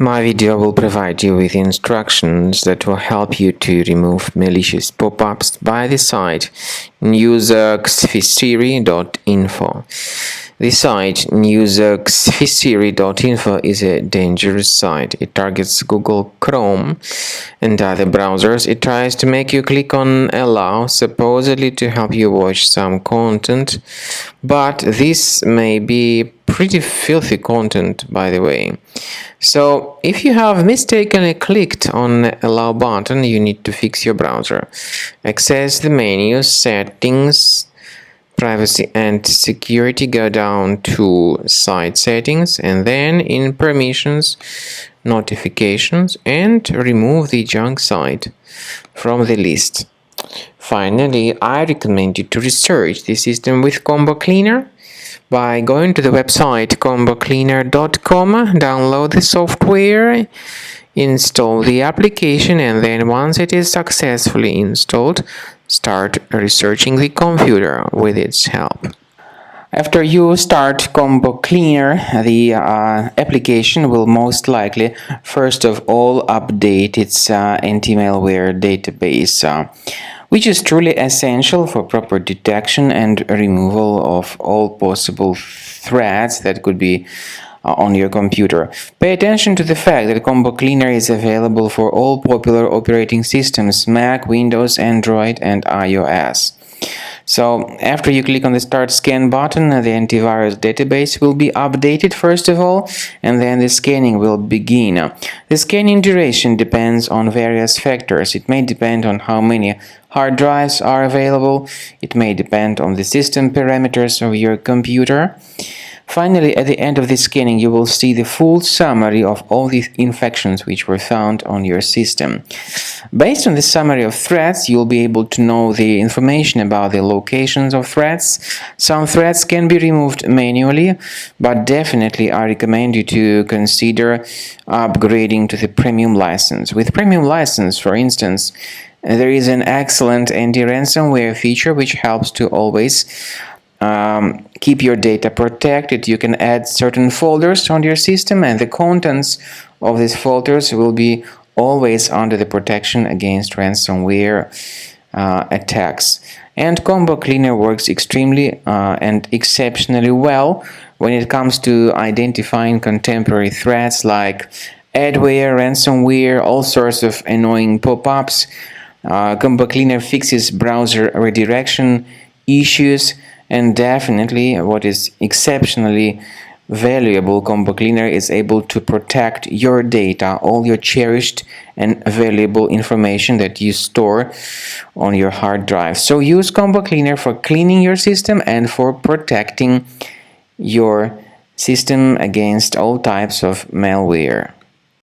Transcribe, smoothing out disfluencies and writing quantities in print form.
My video will provide you with instructions that will help you to remove malicious pop-ups by the site News-xfisiri.info. The site News-xfisiri.info is a dangerous site. It targets Google Chrome and other browsers. It tries to make you click on allow, supposedly to help you watch some content, but this may be pretty filthy content, by the way. So if you have mistakenly clicked on the allow button, you need to fix your browser. Access the menu, settings, privacy and security, go down to site settings and then in permissions, notifications, and remove the junk site from the list. Finally, I recommend you to research the system with Combo Cleaner by going to the website combocleaner.com, download the software, install the application, and then once it is successfully installed, start researching the computer with its help. After you start Combo Cleaner, the application will most likely first of all update its anti-malware database, which is truly essential for proper detection and removal of all possible threats that could be on your computer. Pay attention to the fact that Combo Cleaner is available for all popular operating systems: Mac, Windows, Android, and iOS. So after you click on the Start Scan button, the antivirus database will be updated first of all, and then the scanning will begin. The scanning duration depends on various factors. It may depend on how many hard drives are available. It may depend on the system parameters of your computer. Finally, at the end of the scanning, you will see the full summary of all the infections which were found on your system. Based on the summary of threats, you'll be able to know the information about the locations of threats. Some threats can be removed manually, but definitely I recommend you to consider upgrading to the premium license. With premium license, for instance, there is an excellent anti-ransomware feature which helps to always keep your data protected. You can add certain folders on your system, and the contents of these folders will be always under the protection against ransomware attacks. And Combo Cleaner works extremely and exceptionally well when it comes to identifying contemporary threats like adware, ransomware, all sorts of annoying pop-ups. Combo Cleaner fixes browser redirection issues. And definitely, what is exceptionally valuable, Combo Cleaner is able to protect your data, all your cherished and valuable information that you store on your hard drive. So use Combo Cleaner for cleaning your system and for protecting your system against all types of malware.